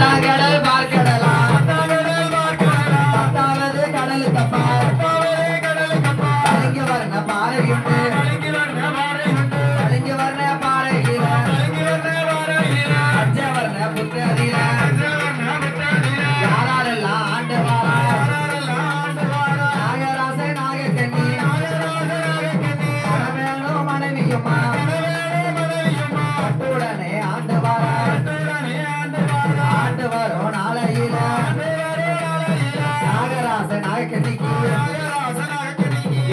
பட்டாங்கடல் பார்க்கடலா பத்தாவது கடலுக்கப்பா கலிங்க வர்ண பாறையுண்டு கலிங்க வர்ண பாறையில பஞ்சவர்ண புத்திரதில யாரெல்லாம் ஆண்டவாரா நாகராச நாகக்கண்ணி மனமேலும் மனைவியுமா பட்டுடனே ஆண்டவாரா ஆண்டு வரும் நாளையில நாகராச நாகக்கண்ணிக்கு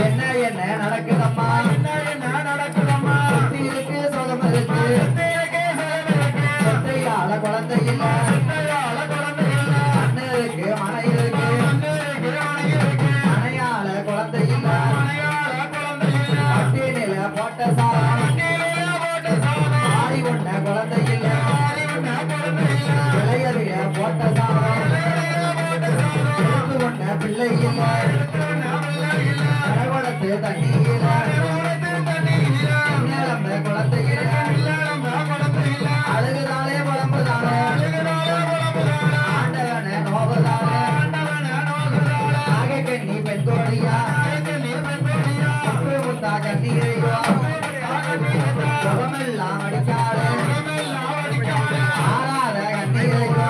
என்ன என்ன நடக்குதம்மா சுத்தி இருக்கு சுகம் இருக்கு சொத்தையால குழந்தை இல்ல அண்ணனுக்கு மனை இருக்கு மனையால குழந்தை இல்ல பட்டினில போட்ட சாரம் ஆடி கொண்ட குழந்தை இல்ல இளையறிய போட்ட சாரம் எடுத்து கொண்ட பிள்ளை இல்ல கடவுளத்து தண்ணீர நிலம்ப குழந்தை இல்ல அழுகுதாலே புலம்புதாலே ஆண்டவன நோவுதாலே நாகக்கண்ணி பெண் கோடியா முத்தா கண்ணீரையோ முகமெல்லாம் அடிக்காது ஆறாத கண்ணீரையோ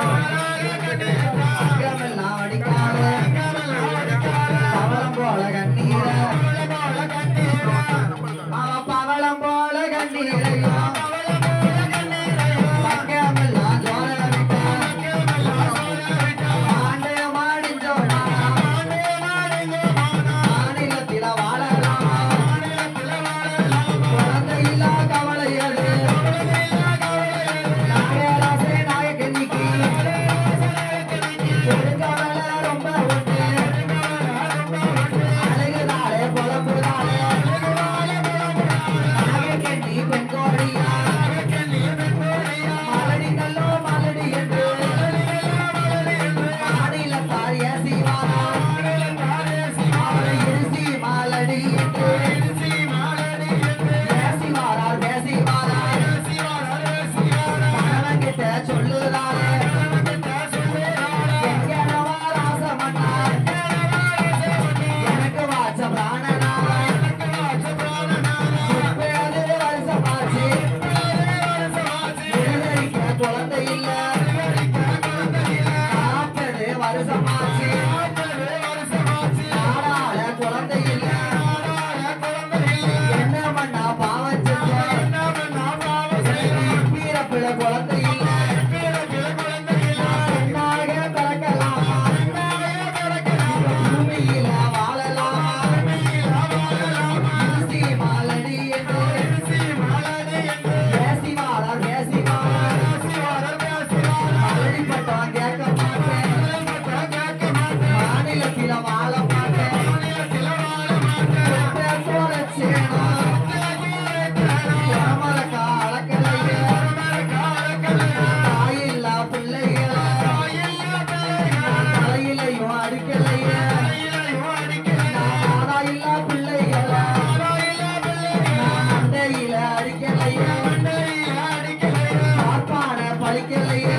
அங்கமெல்லாம் அடிக்காது பவளம் போல கண்ணீர பவளம் போல கண்ணீரையோ பங்கமெல்லாம் ஜோர ஆண்டே மாடிஞ்சோனா மாநிலத்தில வாழலாம் குழந்தையில்லா கவலையது நாகராசே நாகக்கண்ணிக்கு பெருங்கவலை ரொம்ப உண்டு அழகுதாலே புலம்புதாலே நாகக்கண்ணி பெண் கோடியா மலடி கல்லோ மலடி என்று மாநிலத்தார் ஏசிவாரா அவரை இருசி மாலடி என்று ஏசிவாரார் பேசிவாரார் கணவன்கிட்ட சொல்லுறாரே எங்கனவா ராசமன்னார் எனக்கு வாச்ச பிராணனார் முப்பது வருஷமாச்சு விடுதலைக்க குழந்தை இல்ல 40 வருஷமாச்சு நாடால குழந்தை இல்ல என்ன பண்ணா பாவம் செஞ்ச குழந்தை இல்ல பெண்ணாக பிறக்கலாமா பூமியில வாழலாமா இருசி மாலடி என்று பேசிவாரர் மலடி பட்டம் கேட்க மாட்டேன் மாநிலத்தில வாழ மாட்டேன் மரக்கா அளக்கலையே தாயில்லா பிள்ளைகள தலையிலையும் அடிக்கலையே தாயில்லா பிள்ளைகள மண்டையில அடிக்கலையே பார்ப்பான பழிக்கலையே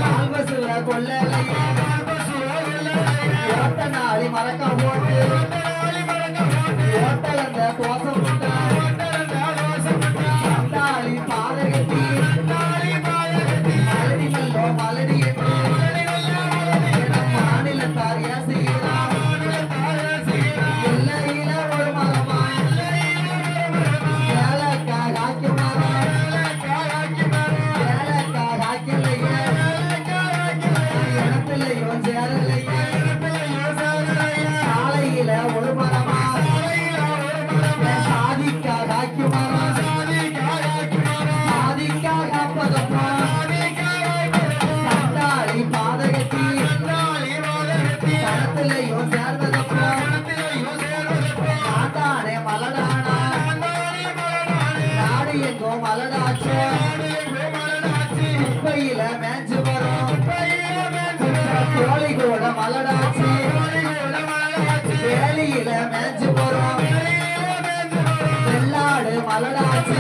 கால்வசுல கொல்லலையே ஓட்ட நாளி மறக்க போட்டு ஓட்டலந்த தோசை முட்டை சண்டாளி பாதகத்தி மலடி நல்லோ மலடி என்று மாநிலத்தார் ஏசுகிறார் எல்லையில ஒரு மரமா ஏலக்காய் காய்க்கு மரம் ஏலக்காய் காய்க்கலையே இடத்துலையும் சேரலையே சாலையில ஒரு மரமா சாதிக்கா காய்க்கு மரம் சாதிக்கா காப்பதப்பா சண்டாளி பாதகத்தி சனத்திலையும் சேர்ந்ததப்பா நாட்டானே மலடானா நாடு எங்கோ மலடாச்சு குப்பையில மேஞ்சு வரும் கோழி கூட மலடாச்சு வேலியில மேஞ்சு வரும் வெள்ளாடு மலடாச்சு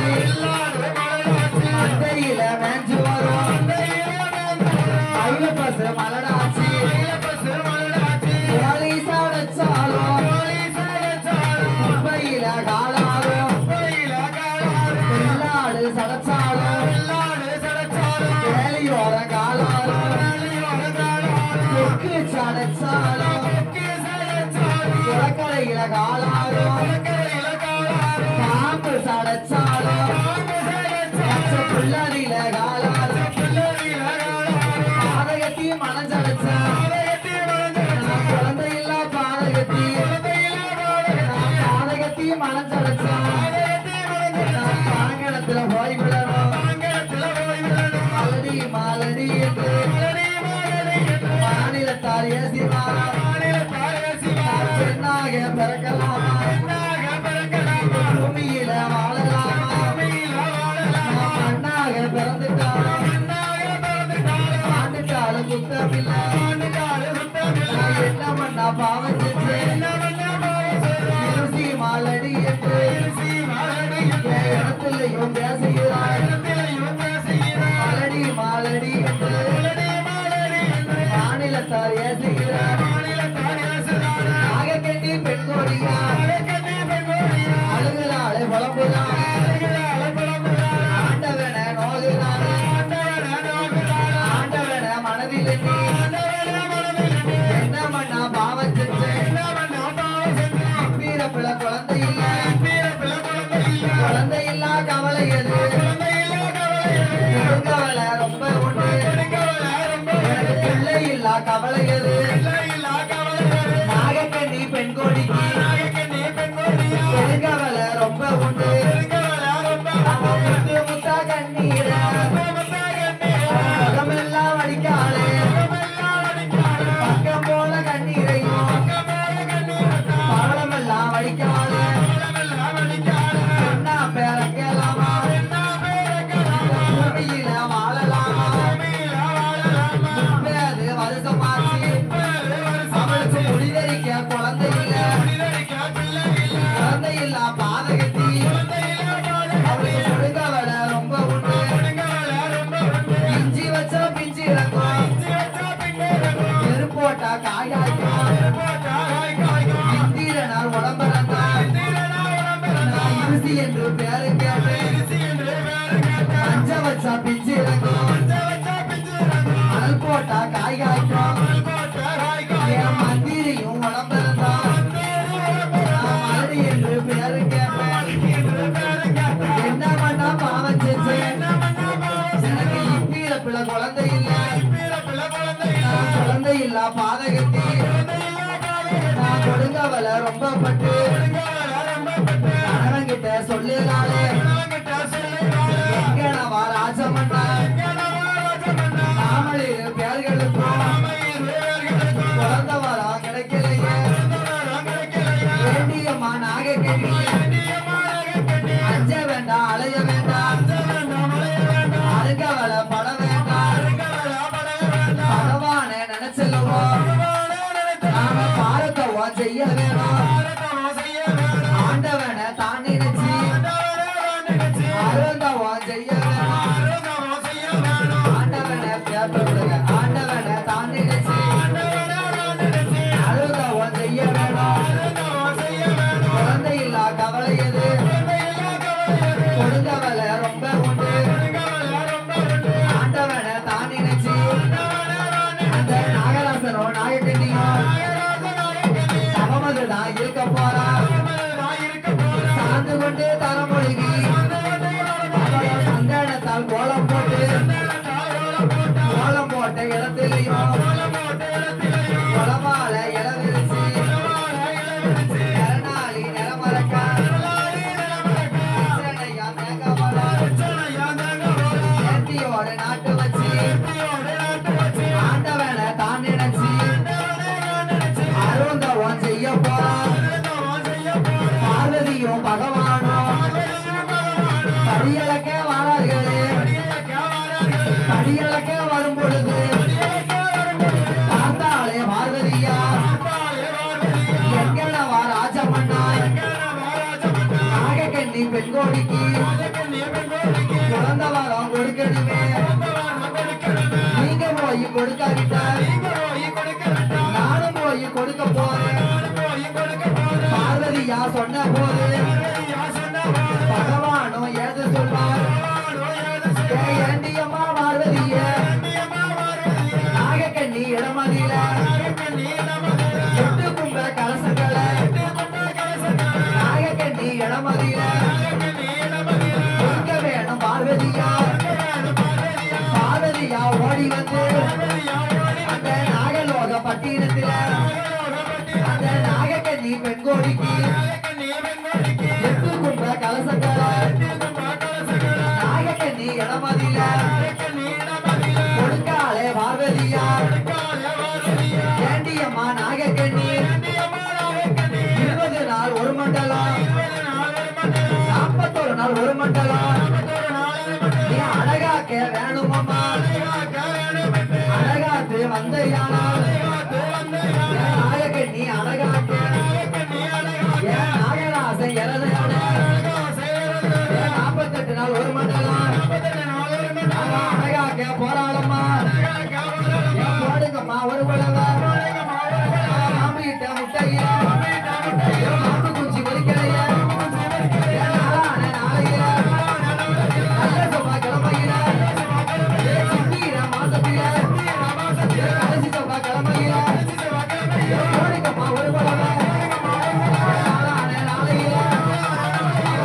அண்டையில மேஞ்சு வரும் மலடாச்சி போலீஸ் அடைச்சாலும் மும்பையில காலாலும் வெள்ளாடு சடைச்சாலும் வேலையோட காலாலும் கொக்கு சடைச்சாலும் குளக்கரையில காலாலும் பாம்பு சடைச்சாலும் புள்ளரில காலாலும் பாதகத்தி மனஞ்சடைச்சா குழந்தையில்லா பாதகத்தி பாதகத்தி மனஞ்சடைச்சா பாங்கடத்துல போய் விடணும் மாலடி மாலடி என்று மாநிலத்தார் ஏசிவாரா பெண்ணாக பிறக்கலாமா பூமியில வாழலாமா மண்ணாக பிறந்துட்டாலும் ஆண்டுட்டாலும் குத்தமில்லை என்ன பண்ணா பாவம் செஞ்சேன் மாலடி என்று இடத்திலையும் பேசுகிறார் மாலடி மாலடி என்று மாநிலத்தார் ஏசுகிறார் நாகக்கண்ணி பெண்கோடியா அழுகிறாளே புலம்புதான் ஆண்டவன நோகுதான் ஆண்டவன மனதில் என்ன பண்ணா பாவம் செஞ்சேன் வீரப்பிள்ள குழந்தை இல்ல குழந்தை இல்லா கவலை எது கவலை ரொம்ப உண்டு பிள்ளை இல்லா கவலை எது நாகக்கண்ணி பெண்கோடிக்கு பெருங்கவலை ரொம்ப உண்டு முத்து முத்தா கண்ணீர முகமெல்லாம் வடிக்காலே பக்கம் போல கண்ணீரையும் பவளமெல்லாம் வடிக்காலே என்ன பேரக்கலாமா பூமியில வாழலாமா அது வருஷமாச்சு அவளுக்கு முடிதறிக்க குழந்தை இல்ல குழந்தை இல்ல பாதகத்தி அவளுக்கு கொடுங்கவளை ரொம்ப உண்டு பிஞ்சி வச்சா பிஞ்சு இறக்கும் நெருப்போட்டா காய்காய்க்கும் இந்திரனால் உடம்பரந்தா நான் இருசி என்று பேரு கேட்டேன் பஞ்ச வச்சா பிஞ்சு இறக்கும் அனல் போட்டா காய்காய்க்கும் என் மந்திரியும் உடம்பரந்தா மலடி என்று பேரு கேட்டேன் என்ன பண்ணா பாவம் செஞ்சேன் எனக்கு இப்பீர பிள்ளை குழந்தை இல்ல குழந்தை இல்ல பாதகத்தி நான் கொடுங்கவளை ரொம்ப பட்டு கணவன்கிட்ட சொல்லுறாளே எங்கனவா ராஜமண்ணா நாமளிரு பேர்களுக்கும் குழந்தவரா கிடைக்கலையே வேண்டியம்மா நாகக்கண்ணி அஞ்ச வேண்டாம் அலைய வேண்டாம் அருங்கவளை பட வேண்டாம் பகவான நினைச்சல்லுவோம் நாம பாரத்தவா செய்ய வேணும் ஆண்டவனை தான் நினைச்சு அருந்தவா செய்ய வேணும் ஆண்டவனை பேப்ப விடுங்க ஆண்டவனை தான் நினைச்சு அருந்தவா செய்ய வேணும் குழந்தை இல்லா கவலை எது கொடுங்கவளை ரொம்ப உண்டு ஆண்டவனை தான் நினைச்சு அந்த நாகராசனோ நாகக்கண்ணியோ சமமதுதான் இருக்க போறா சார்ந்து கொண்டு தரமொழிகி சந்தனத்தால் கோலம் போட்டு கோலம் போட்ட இடத்திலையும் குளமால இளவிரிச்சு கருணாலி நிலமரக்கா ஏத்தியோட நாட்டு வச்சு ஆண்டவனை தான் நினைச்சு அருந்தவன் செய்ய போறான் பார்வதியும் பகவானும் படியளக்க வாரார்களே படியளக்க வரும் பொழுது பார்த்தாலே பார்வதியா எங்கனவா ராஜமண்ணா நாகக்கண்ணி பெண்கோடிக்கு குழந்த வரம் கொடுக்கணுமே நீங்க போய் கொடுக்காவிட்டால் சொன்ன போது பகவானும் ஏது சொல்வார் ஏண்டியம்மா பார்வதிய நாகக்கண்ணி இடமதியில எட்டு கும்ப கலசங்களை நாகக்கண்ணி இடமதியில கொடுக்க வேணும் பார்வதியா பார்வதியா ஓடி வந்து அந்த நாகலோக பட்டினத்தில அந்த நாகக்கண்ணி பெண்கோடிக்கு எட்டு கும்ப கலசங்களை நாகக்கண்ணி இடமதியில கொடுக்காலே பார்வதியா ஏண்டியம்மா நாகக்கண்ணி 20 நாள் ஒரு மண்டலம் 41 நாள் ஒரு மண்டலம் நீ அழகாக்க வேணுமம்மா அழகாத்து வந்தையானால் நாகக்கண்ணி அழகாக்க ஏன் நாகராசன் இறதையான 48 நாள் ஒரு மண்டலம் அழகாக்க போராளம்மா போடுங்கம்மா ஒரு குழந்தை மாமிட்ட முட்டையில மாட்டு குச்சி ஒலிக்கலைய நாளையில நல்ல சொப்பா கிழமையில சித்திர மாசத்தில கடைசி சொப்பா கிழமையில போடுங்கம்மா ஒரு குழந்தை நாளையில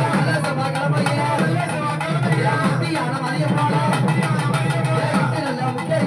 நல்ல சொப்பா கிழமையில மத்தியான மதியம் போல நல்ல முட்டை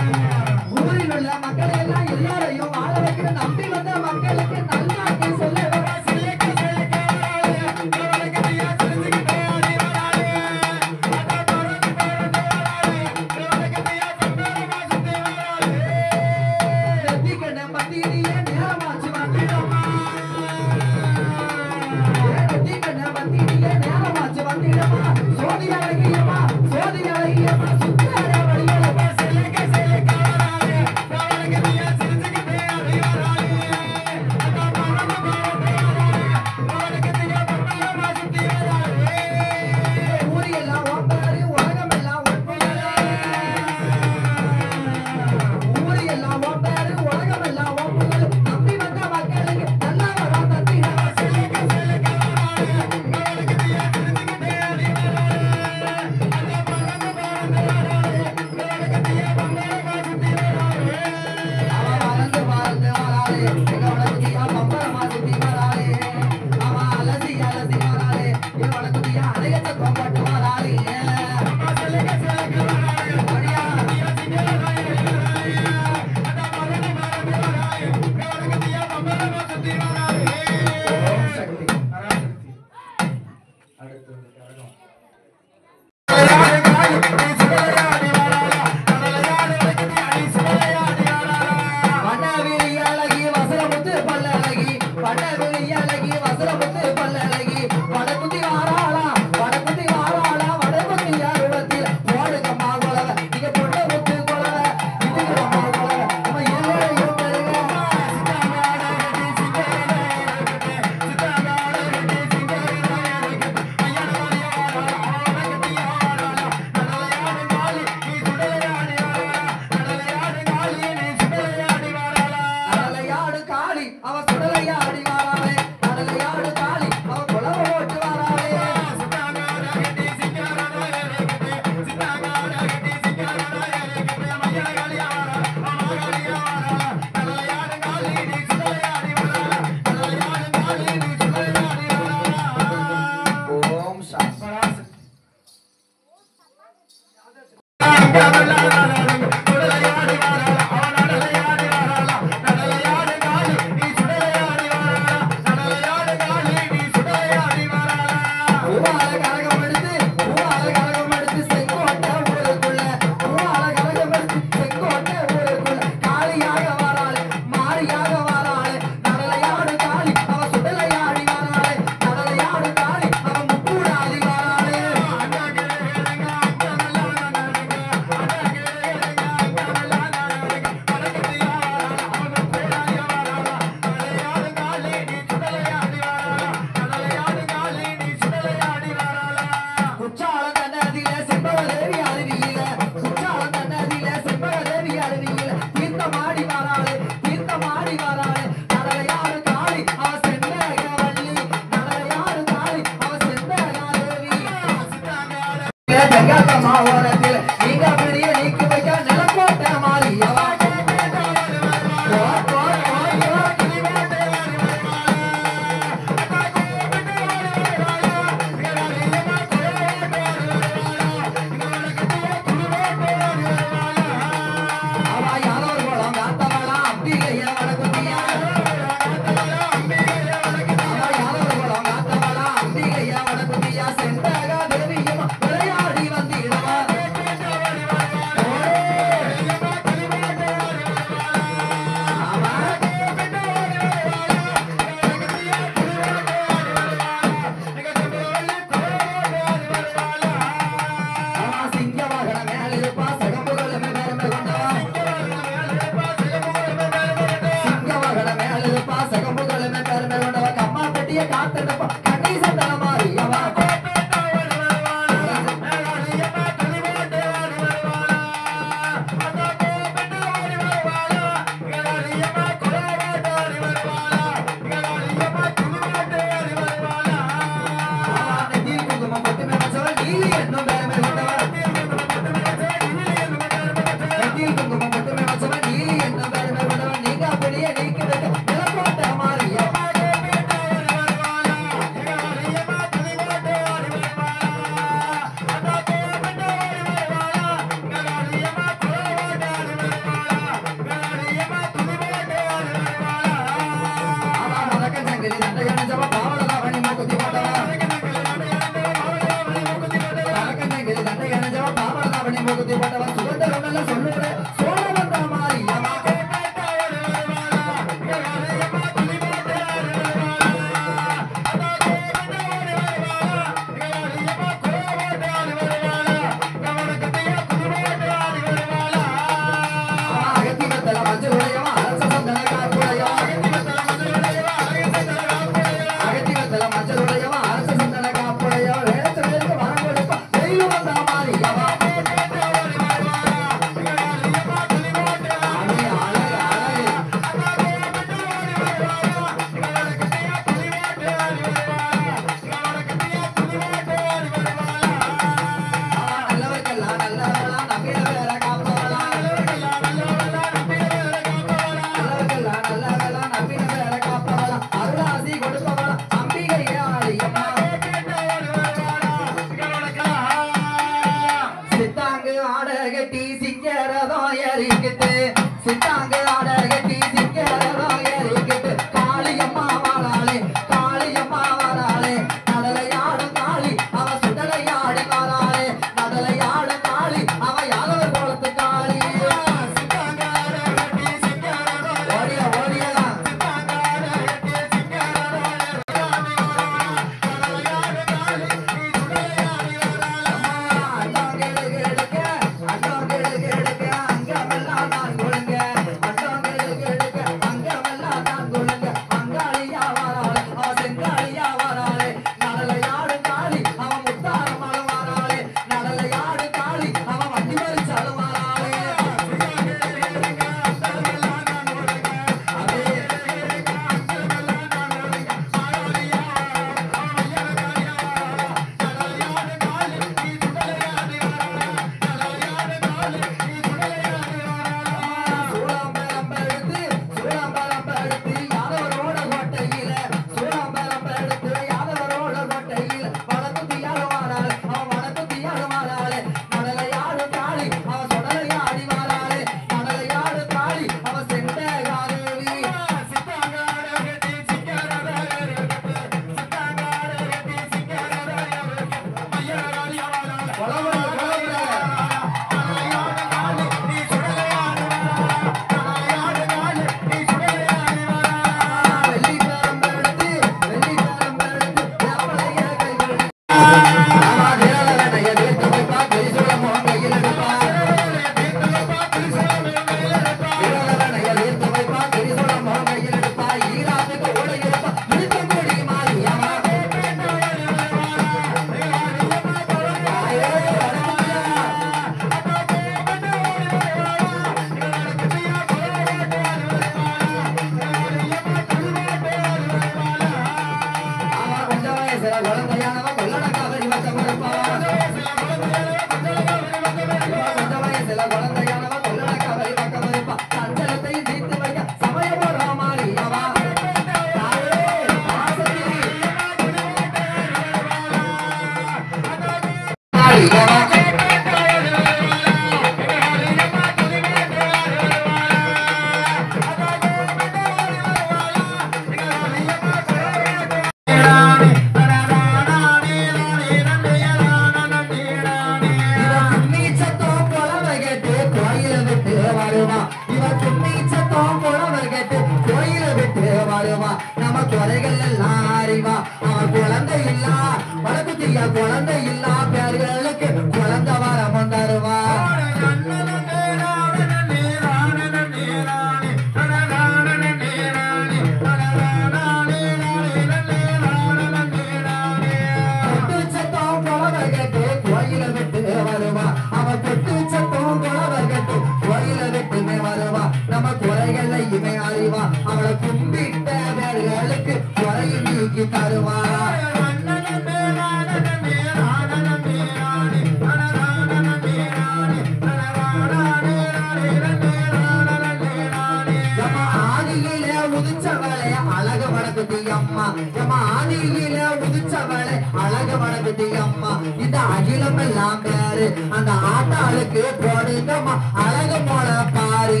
உதிச்சவளே அழகு வடகுதி அம்மா எம்மா ஆதியில உதிச்சவளே அழகு வடகுதி அம்மா இந்த அகிலம் எல்லாம் பேரு அந்த ஆட்டாளுக்கு போடுங்கம்மா அழகு போல பாரு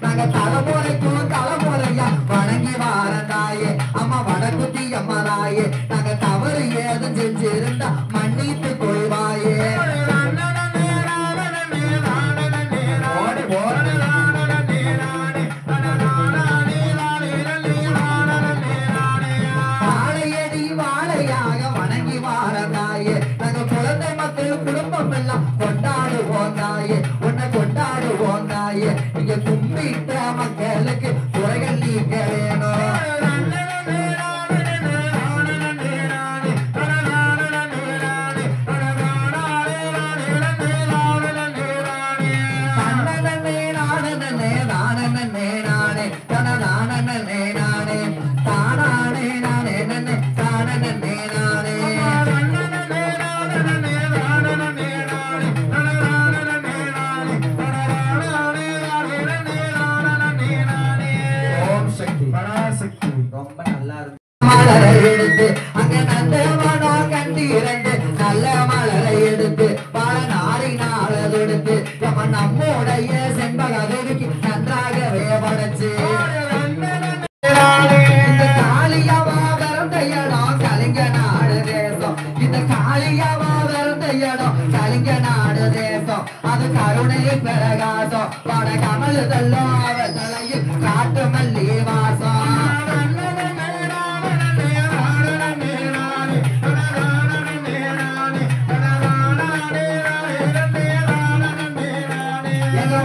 நாங்க தலைமுறைக்கும் தலைமுறையா வணங்கி வாரந்தாயே அம்மா வடகுத்தி அம்மராயே நாங்க தவறு ஏதும் செஞ்சிருந்தா மன்னித்து கொள்வாயே வாழையடி வாழையாக வணங்கி வாரந்தாயே நாங்க குழந்தை மக்கள் குடும்பம் எல்லாம் கொண்டாடுவோம் தாயே உன்னை கொண்டாடுவோம் தாயே நீங்க கும்பிட்ட மக்களுக்கு குறைகள் நீக்க வேணும் அங்க நல்ல மனம் கண்டிரண்டு நல்ல மலரை எடுத்து பல நாரினால தொடுத்து நம்முடைய செண்பகருக்கு நன்றாகவே படைச்சு இந்த காளியவா பிறந்த இடம் கலிங்க நாடு தேசம் இந்த காளியவா பிறந்த இடம் கலிங்க நாடு தேசம் அது கருணை பிரகாசம் பட கமலுதெல்லாம் அவர் தலையில் காட்டு மல்லி வாசம்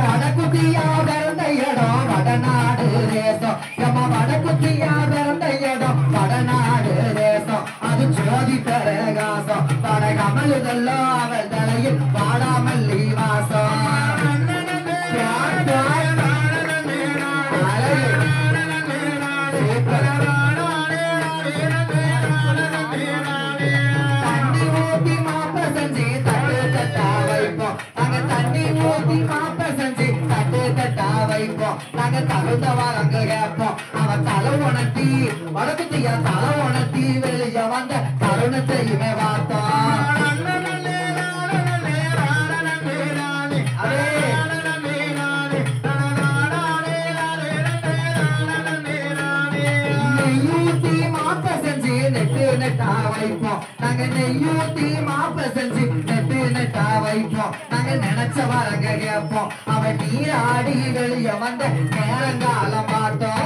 வடக்குத்தியா பிறந்த இடம் வடநாடு தேசம் நம்ம வடக்குத்தியா பிறந்த இடம் வடநாடு தேசம் அது ஜோதி பிரகாசம் பட கமலுதெல்லாம் அவள் தலையில் வாடாமல்லி வாசம் தண்ணி ஊத்தி மாப்ப செஞ்சு தட்டு தட்டா வைப்போம் நாங்க தண்ணி ஊத்தி மாப்ப செஞ்சு தட்டு தட்டா வைப்போம் நாங்க தகுந்த வரங்க கேட்போம் அவன் தலை உணர்த்தி வடக்குத்தியா தலை உணர்த்தி வெளிய வந்த தருணத்தையுமே பார்த்தோம் நெய்யூத்தி மாப்ப செஞ்சு நெட்டு நெட்டா வைப்போம் நாங்க நெய்யூத்தி மாப்ப செஞ்சு நெட்டு நெட்டா வைப்போம் நாங்க நினைச்ச வரங்க கேட்போம் அவன் நீராடி வெளிய வந்த நேரங்காலம் பார்த்தோம்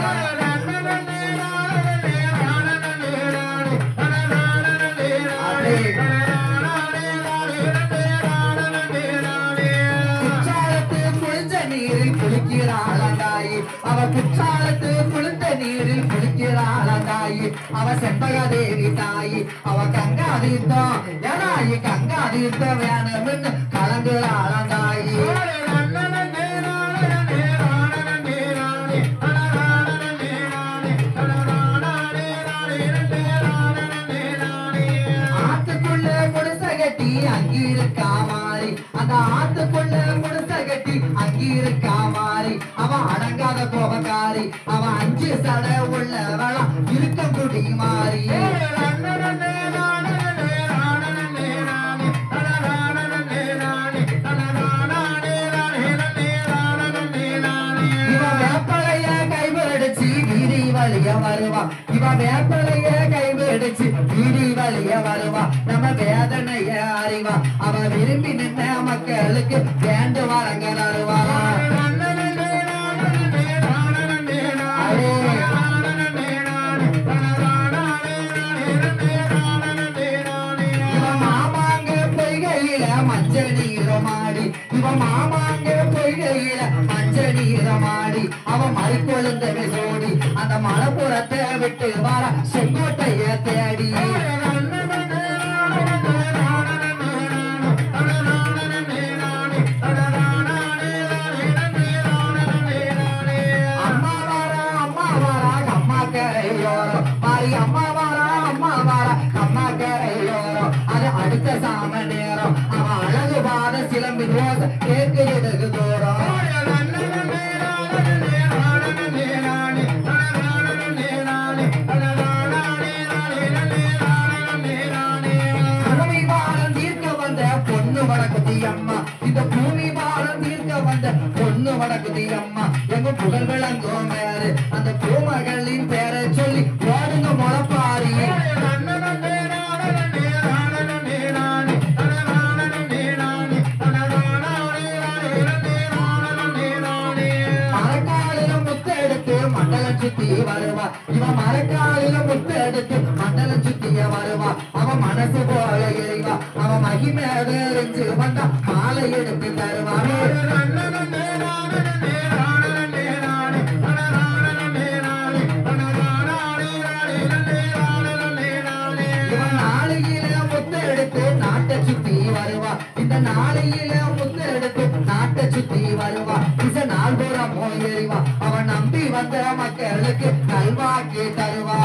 குற்றாலத்து குளிஞ்ச நீரில் குளிக்கிறாளந்தாயி அவ குற்றாலத்து குளிர்ந்த நீரில் குளிக்கிறாளந்தாயி அவ செண்பகதேவி தாயி அவ கங்கா தீர்த்தம் ஏனாயி கங்கா தீர்த்தம் வேணும்னு கலங்குறாளந்தாயி ஆத்துக்குள்ள குடிசை கட்டி அங்கிருக்கா மாறி அந்த ஆத்துக்குள்ள குடிசை கட்டி அங்கிருக்கா மாறி அவன் அடங்காத கோபக்காரி அவன் 5 சடை உள்ளவளா இருக்க குடி மாறி இவன் வேப்பலைய கைவிடிச்சு வீதி வழிய வருவா இவன் வேப்பலைய கைவிடிச்சு வீதி வழிய வருவா நம்ம வேதனைய அறிவா அவ விரும்பி நின்ற மக்களுக்கு வேண்டு வரங்க தருவா இவன் மாமாங்க பொய்கையில மஞ்சள் நீரமாடி இவன் மாமாங்க பொய்கையில மஞ்சள் நீரமாடி அவன் மறுக்கொழுந்தவை சோடி அந்த மலப்புறத்தை விட்டு வர செங்கோட்டைய தேடி அம்மா வாரா அம்மா கரையோரம் மாறி அம்மா வாரா அம்மா கரையோரம் அது அடுத்த சாம நேரம் அவன் அழகு பாத சிலம்பி தோசை கேட்குது தூரம் பூமி பாரம் தீர்க்க வந்த பொண்ணு வடக்குதி அம்மா இந்த பூமி பாரம் தீர்க்க வந்த பொண்ணு வடக்குதி அம்மா எங்க புகழ் விளங்கும் மேரு அந்த பூமகளின் பேரை சொல்லி ஓடுங்க முளப்பாரி மண்டலம் சுத்தி வருவா இவன் மரக்காலில முத்து எடுத்து மண்டலம் சுத்திய வருவா அவன் மனசு போல எறிவா அவன் மகிமேடு எரிஞ்சு வந்தா மாலை எடுத்து தருவான் இவன் நாளையில முத்து எடுத்து நாட்டை சுத்தி வருவா இந்த நாளையில முத்து எடுத்து நாட்டை சுத்தி வருவா இச நாள்புறம் எறிவா அவன் நம்பி வந்த மக்களுக்கு நல்வாக்கி தருவா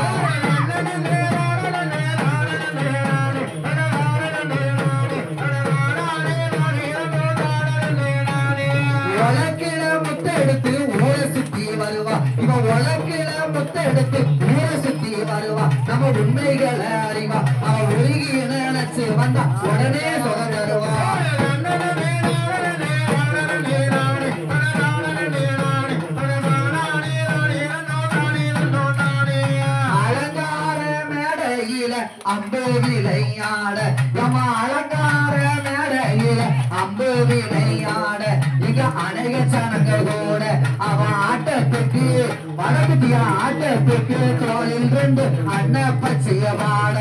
உலக்கில முத்த எடுத்து ஊரை சுத்தி வருவா இவன் உலக்கில முத்த எடுத்து ஊரை சுத்தி வருவா நம்ம உண்மைகளை அறிவா அவன் ஒழுகி நினைச்சு வந்தா உடனே சொல்ல தருவா அம்பு விளையாட நம்ம அலங்கார மேடையில அம்பு விளையாட இங்க அநேக சனங்களோட அவன் ஆட்டத்துக்கு வடக்குட்டிய ஆட்டத்துக்கு தோளில் ரெண்டு அண்ண பச்சைய வாட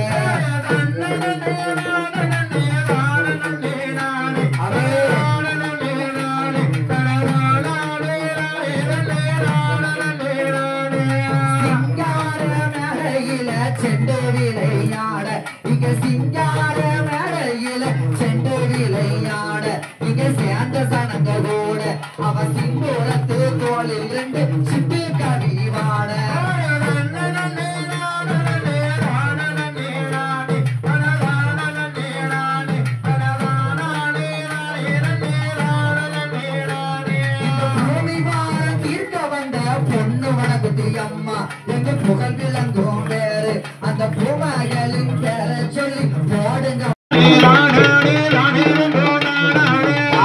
செண்டு விளையாட இங்க சிங்கார மேடையில செண்டு விளையாட இங்க சேர்ந்த சனங்களோட அவ சிங்கூரத்து தோளில் ரெண்டு சிட்டு கடிவாட பூமி வாரம் தீர்க்க வந்த பொண்ணு வடக்குதி அம்மா எங்க புகழ் விளங்கும் பேரு அந்த பூமகளின் பேரை சொல்லி போடுங்க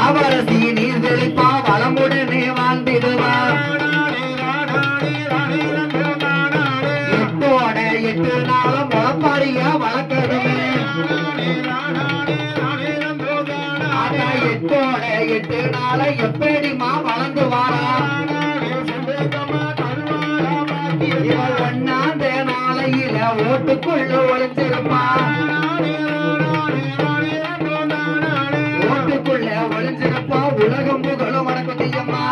ஆவரசி நீர் தெளிப்பா வளமுடனே வாழ்ந்திடுவா எட்டோட 8 நாளும் முளப்பாரிய வளர்க்கணுமே எட்டோட 8 நாளை எப்படிமா வளர்ந்து வாரா ஒன்னாந்த நாளையில ஓட்டுக்குள்ள ஒளிஞ்சிருப்பா ஓட்டுக்குள்ள ஒளிஞ்சிருப்பா உலகம் புகழும் வணக்கம் செய்யம்மா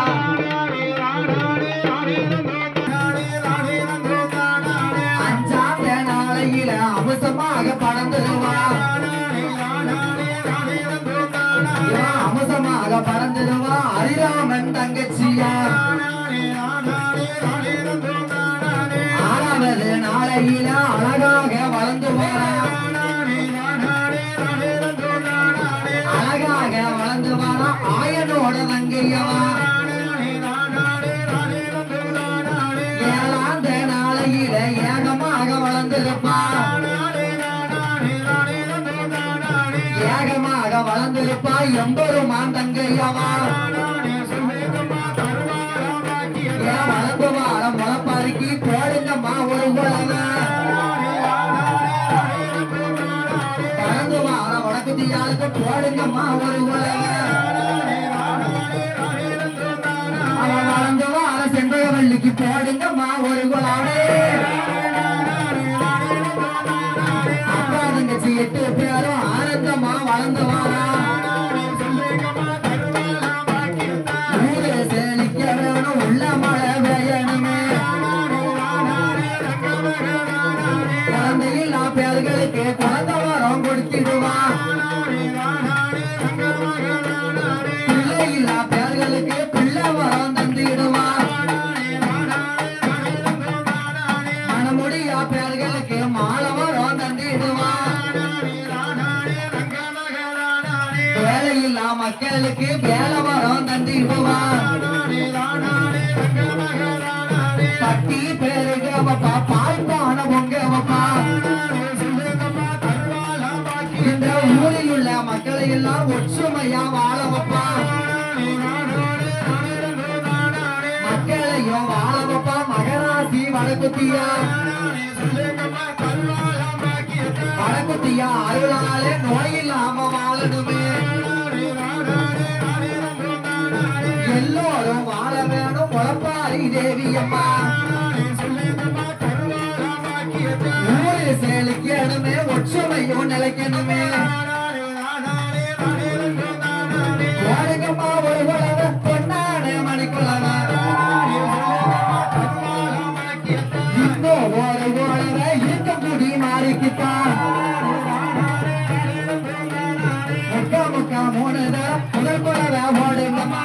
அஞ்சாந்த நாளையில அம்சமாக பறந்துருவா அம்சமாக பறந்துருவா ஹரிராமன் தங்கச்சியா நாளையில அழகாக வளர்ந்து வாரா அழகாக வளர்ந்து வாரா ஆயனோட தங்கையவா ஏழாந்த நாளையில ஏகமாக வளர்ந்திருப்பா ஏகமாக வளர்ந்திருப்பா எம்பெருமான் தங்கையவா வளர்ந்து வார முளப்பாரிக்கு போடுங்கம்மா ஒரு குழந்தை வளர்ந்து வார வடக்குதியாளுக்கு போடுங்கம்மா ஒரு குழந்தை அவன் வளர்ந்து வார செண்பகவல்லிக்கு போடுங்கம்மா ஒரு குழந்தை அப்பா தங்கச்சி 8 பேரும் ஆனந்தமா வளர்ந்து வாரா சேலிக்க வேணும் உள்ள மழை பெய்யணுமே குழந்தையில்லா பேர்களுக்கு குழந்தை வரம் கொடுத்திடுவா பிள்ளையில்லா பேர்களுக்கு பிள்ளை வரம் தந்திடுவா மனமுடியா பேர்களுக்கு மக்களுக்கு வேலை வரம் தந்திடுவான் பட்டி பேருக்கு அவப்பா பாய்ப்பான பொங்கவப்பா இந்த ஊரில் உள்ள மக்களை எல்லாம் ஒற்றுமையா வாழவப்பா மக்களையும் வாழவப்பா மகராசி வடக்குத்தியா வடக்குத்தியா அருளாலே நோய் இல்லாம வாழணுமே எல்லோரும் வாழ வேணும் முளப்பாரி தேவியம்மா ஊரு செழிக்கணுமே ஒற்றுமையும் நிலைக்கணுமே ஓடுங்கம்மா ஒரு குழவ பொன்னான மணிக்குழவ இன்னும் ஒரு குழவ இருக்கக்குடி மாறிக்கிட்டான் முக்கா முக்கா மூணுத முதல் குழவ ஓடுங்கம்மா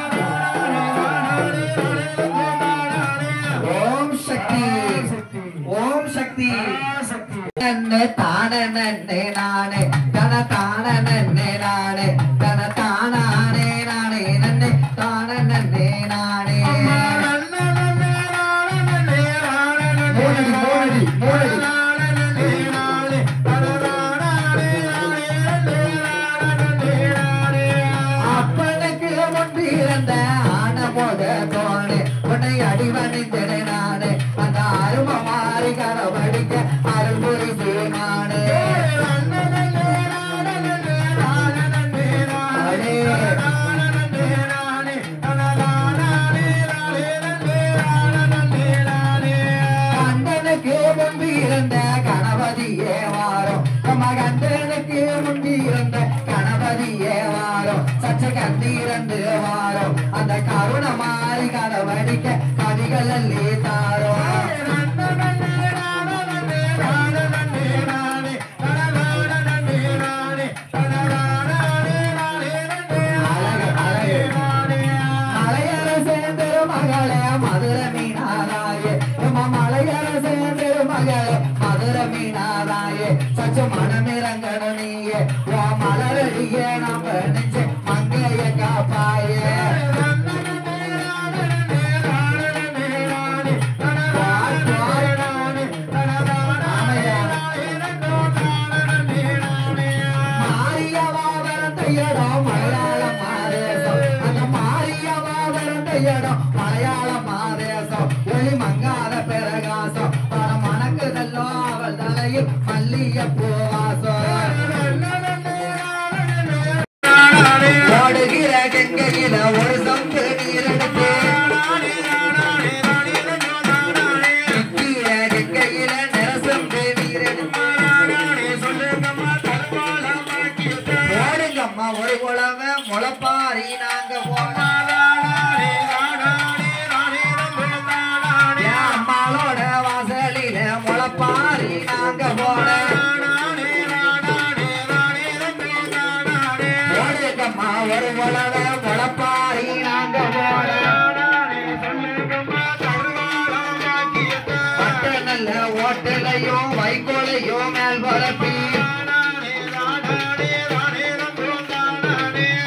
ஓம் சக்தி ஓம் சக்தி நன்ன தான நன்னே நானே தன தான நன்னே நானே தன தானானே நானே நன்னே தான நன்னே நானே மோடி மோடி அப்பனுக்கு முன்பு இருந்த ஆன போத தோணே உன்னை அடிவணிந்தே நானே அந்த அரும மாறி கரவடிக்க அருள்புரி நானே கந்தனுக்கு முன்பு இருந்த கணபதியே வாரம் நம்ம கந்தனுக்கு முன்பு இருந்த கணபதியே வாரம் சச்ச கந்திரண்டு வாரம் அந்த கருண மாறி கரவடிக்க கவிகளே தாரோ மதுரை மீனாராயே மலையர சேர்ந்து மகளே மதுரை மீனாராயே சச்ச மனமிறங்கண நீயே ஓ மலரடியே நம்ம நெஞ்சு மங்கைய காப்பாயே மலையாளம் மாதேசம் அந்த மாரியவாதம் மலையாளம் மாதேசம் ஒளி மங்காத பிரகாசம் பல மணக்குதல்லோ அவள் தலையில் மல்லிய பூவாசம் ஓடுகிற கங்கையில ஒரு சம்பு நீரெடுத்து கங்கையில நிறசம்பு நீரெடுத்து ஓடுங்கம்மா ஒரு குழவ முளப்பாரி நாங்க போனா அம்மாளோட வாசலில முளப்பாரி நாங்க போன ஓடுங்கம்மா ஒரு குழவ முளப்பாரி நாங்க போன பட்டணல்ல ஓட்டலையும் வைக்கோலையும் மேல் பரப்பி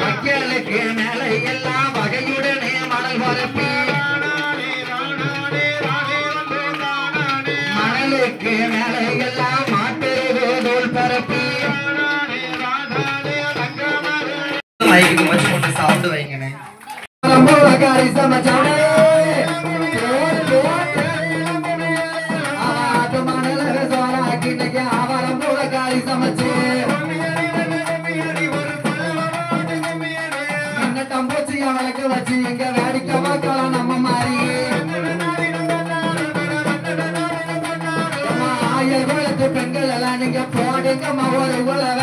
மக்களுக்கு மேலே எல்லாம் வகையுடனே மணல் பரப்பி மணலுக்கு மேலே எல்லாம் மாட்டு பரப்பி மைக்கு கொஞ்சம் போட்டு சாப்பிட்டு வைங்கண்ணே சமைச்சு தம்பூச்சி அவளுக்கு வச்சு எங்க வேடிக்கை பார்க்கலாம் நம்ம மாதிரி ஆயிரம் குளத்து பெண்கள் எல்லாம் நீங்க போடுங்கம்மா ஒரு உழவ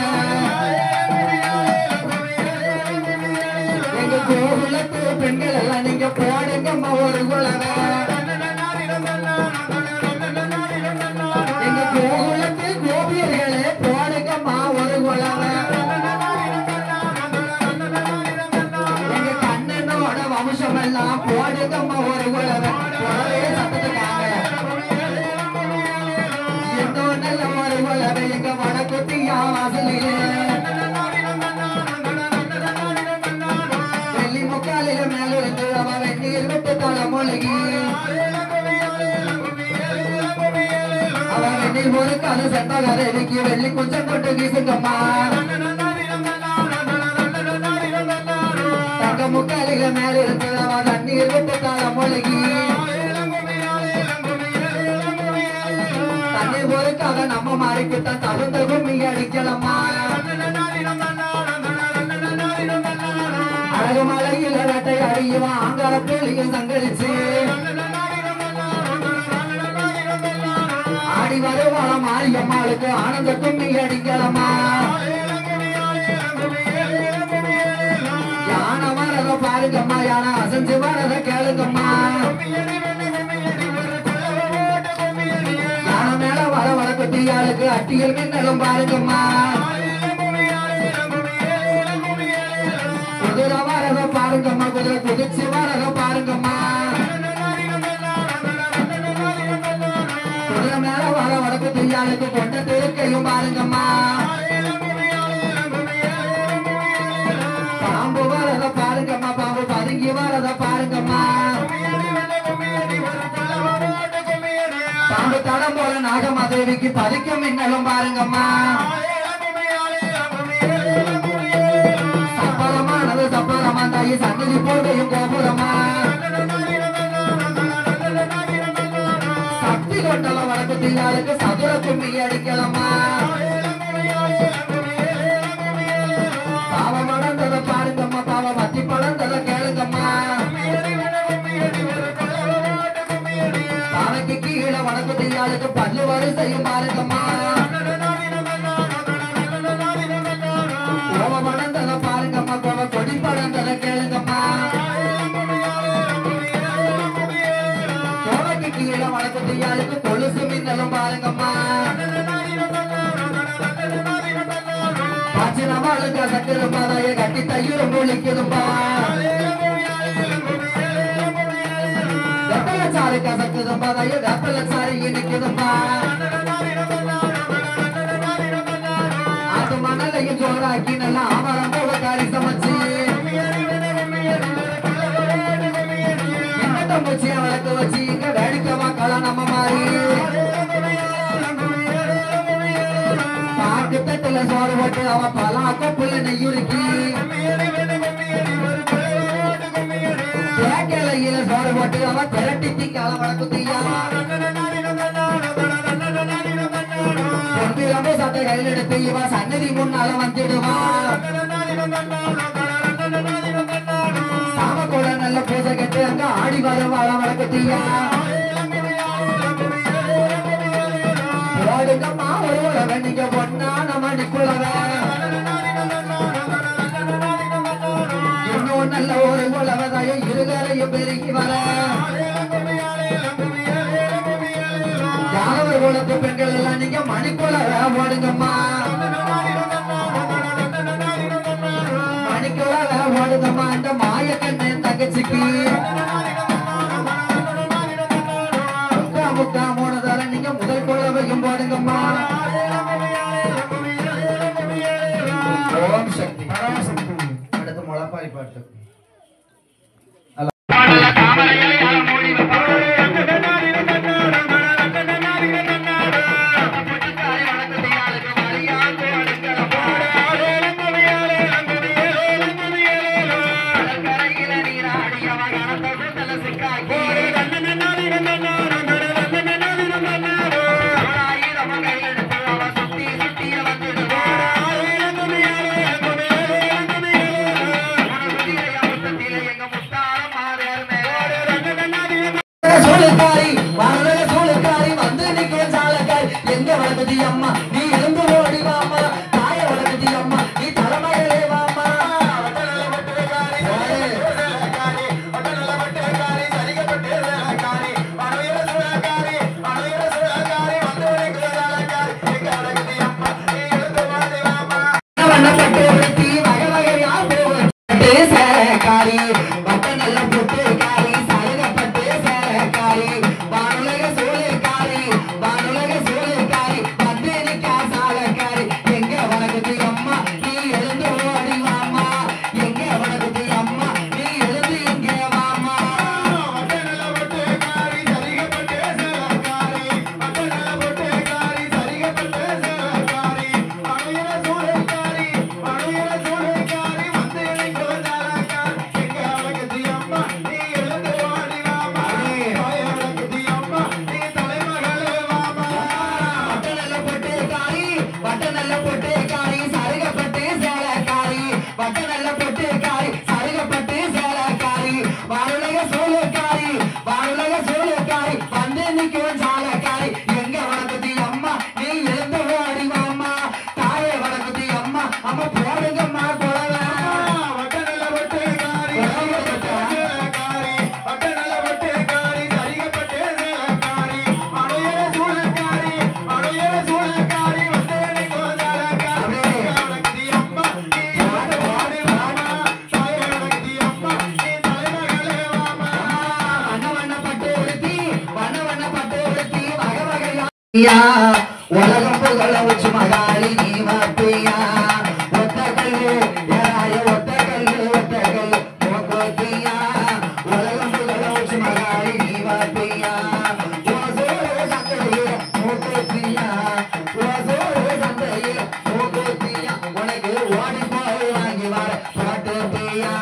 எங்க கோகுலத்து பெண்கள் எல்லாம் நீங்க போடுங்கம்மா ஒரு உழவ எங்க கோகுலத்து கோபியர்களே போடுங்கம்மா ஒரு உழவ வம்சமெல்லாம் போடுங்கம்மா ஒரு உழவ சத்தத்துக்காக எந்தோ நல்ல ஒரு உழவ எங்க வடக்குத்தியா வாசலிலே தண்ணீர் ஒரு கதை சென்ற கரைக்கு வெள்ளி கொஞ்சம் கொண்டு வீசுங்கம்மா தங்க முக்காலிக மேல இருக்கிறவா தண்ணீர் விட்டு தாழ மொழிகி தண்ணீர் ஒரு கதை நம்ம மாறிக்கிட்ட தகுந்த கும்மி அடிக்கலம்மா அழகு மலையில வேட்டை அடியுவான் ஆங்கார புள்ளியும் சங்கரிச்சு ஆடி வருவாள மாரியம்மாளுக்கு ஆனந்த கும்மி அடிக்கலம்மா யானை வரத பாருங்கம்மா யானை அசைஞ்சு வரத கேளுங்கம்மா யானை மேல வர வழக்கத்தியாளுக்கு அட்டியல் மின்னலும் பாருங்கம்மா குதிரை வரத பாருங்கம்மா குதிரை குதிச்சு வரத பாருங்கம்மா குதிரை மேல வர வழக்கத்தியாளுக்கு கொண்ட திருக்கையும் பாருங்கம்மா பாம்பு வரத பாருங்கம்மா பாம்பு பதுங்கி வரத பாருங்கம்மா பாம்பு தடம் போல நாகமாதேவிக்கு பதுக்கம் மின்னலும் பாருங்கம்மா சப்பரமானது சப்பரமா தாயி சன்னதி போதையும் கோபுரமா சக்தி கொண்டல வழக்கத்தியாளுக்கு சதுர கும்மி அடிக்கலமா பாவ மடந்தத பாருங்கம்மா பாவ பத்தி பழந்தத கேளுங்கம்மா பாவைக்கு கீழே வழக்கத்தியாளுக்கு பல்லு வரிசையும் பாருங்கம்மா கோவ மடந்தத பாருங்கம்மா கோவ கொடி பழந்தத கேளுங்கம்மா கோவைக்கு கீழே வழக்கத்தியாளுக்கு கொலுசு மின்னலும் பாருங்கம்மா பாச்சினவாளுக்கு சக்கரப்பாதைய கட்டி தையூரம் ஒழிக்குதும்பா வெப்பலச்சாரி கசக்குதும்பா தைய வெப்பலச்சாரி இனிக்குதும்பா அது மணலையும் ஜோராக்கி நல்லா ஆமரம் போல காரி சமைச்சு என்ன முச்சிய வளர்க்க வச்சு இங்க வேடிக்கை மக்களா நம்ம மாறி பாக்கு தட்டுல சோறு போட்டு அவ பலா கொப்புல நெய்யுருக்கி தேக்கலையில சோறு போட்டு அவ திரட்டி திக்கால வளர்க்குத்தியா ரொம்ப சட்டை கையில் எடுத்து இவ சன்னதி முன்னால வந்துடுவா சாம கூட நல்ல பூஜை கட்டு அங்க ஆடி வருவாள வளர்க்குத்தியா ஓடுங்கம்மா ஒரு உழவ நீங்க பொண்ணான மணிக்குழவ இன்னும் நல்ல ஒரு உழவதைய இருகரையும் பெருகி வர யாவர் குலத்து பெண்கள் எல்லாம் நீங்க மணிக்குழவ ஓடுங்கம்மா மணிக்குழவ ஓடுங்கம்மா அந்த மாயக்கண்ணன் தங்கச்சிக்கு முக்கா மூணு தர நீங்க முதல் குழவையும் போடுங்கம்மா ஓம் சக்தி அடுத்து முளப்பாரி பாட்டு அம்மா நீ எழுந்து ஓடி வாமா தாய வளர்க்குதி அம்மா நீ தலைமையிலே வாமா உலகம் புகழ வச்சு மகாளி நீ வாப்பியா ஒத்த கல்லு ஏராய ஒத்த கல்லு மோகோத்தியா உலகம் புகழ வச்சு மகாளி நீ வாப்பியா சந்தையில மோகோத்தியா சந்தையில மோகோத்தியா உனக்கு ஓடி போய் வாங்கி வர பாட்டு பியா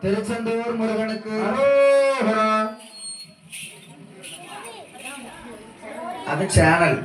திருச்செந்தூர் முருகனுக்கு அது சேனல்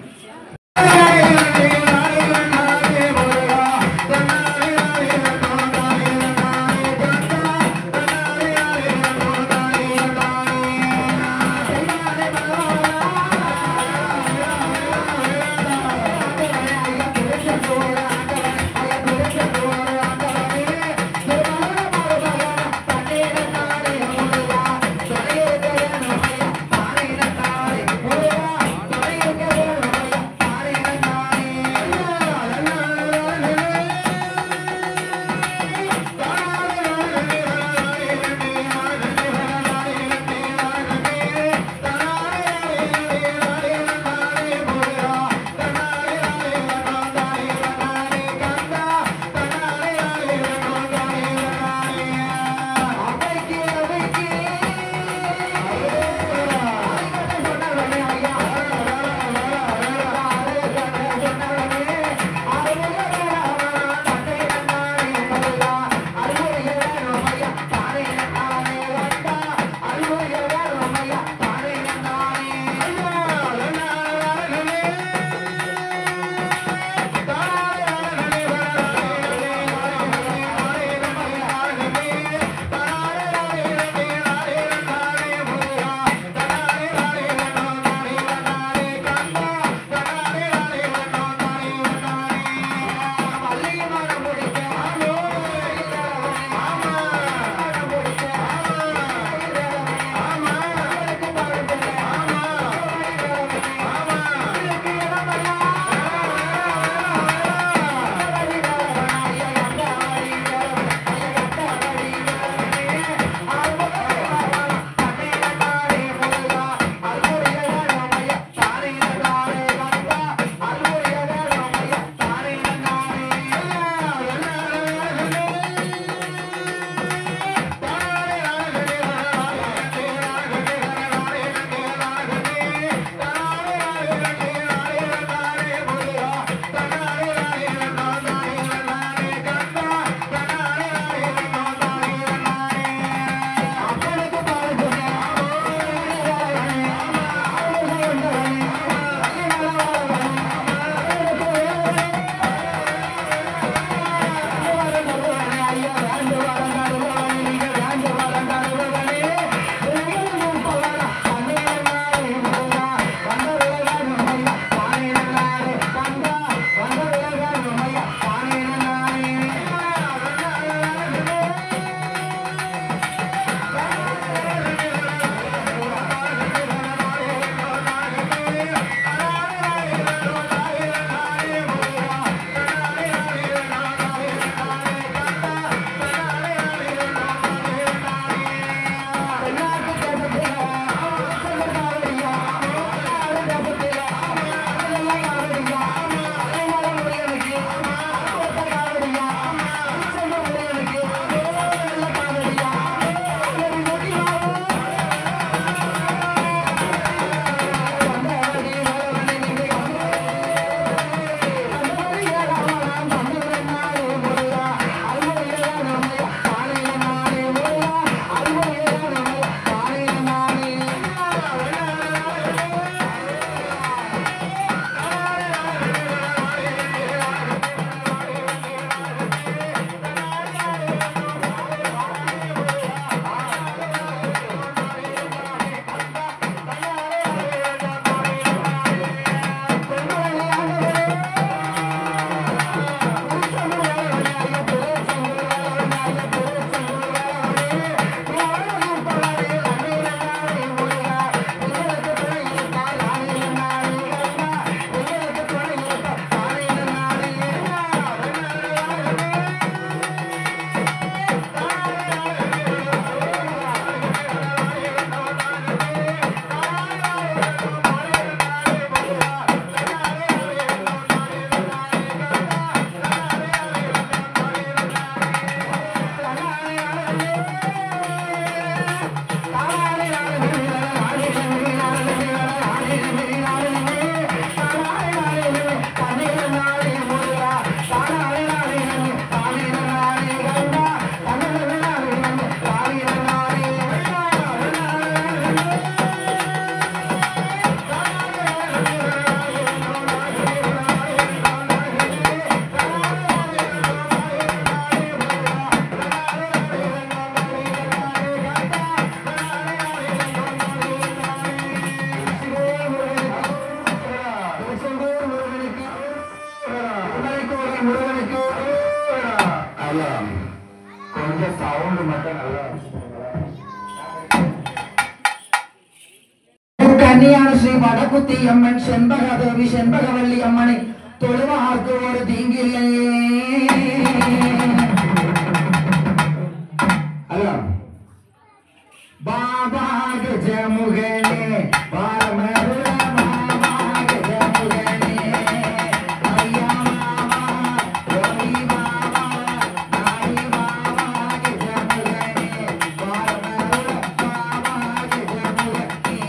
சவுண்ட் மட்டும் நல்லா கன்னியான ஸ்ரீ வடகுத்தி அம்மன் செண்பகதேவி செண்பகவல்லி அம்மனை தொழுவார்க்கு ஒரு தீங்கில்லையே. ஹலோ பாபா கஜமுகனே பாரமருள பாபா கஜமுகனே ஐயா மாமா ரோஹி மாமா நாரி மாமா கஜமுகனே பாரமருள பாபா கஜமுகனே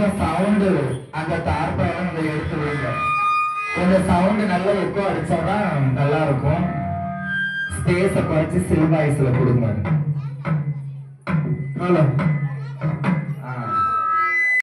கொஞ்சம் சவுண்டு அந்த தார்பாயம் அதை எடுத்து விடுங்க. கொஞ்சம் சவுண்டு நல்லா எக்கோ அடிச்சாதான் நல்லா இருக்கும். ஸ்பேஸை குறைச்சி சில் வாய்ஸ்ல கொடுங்க. ஹலோ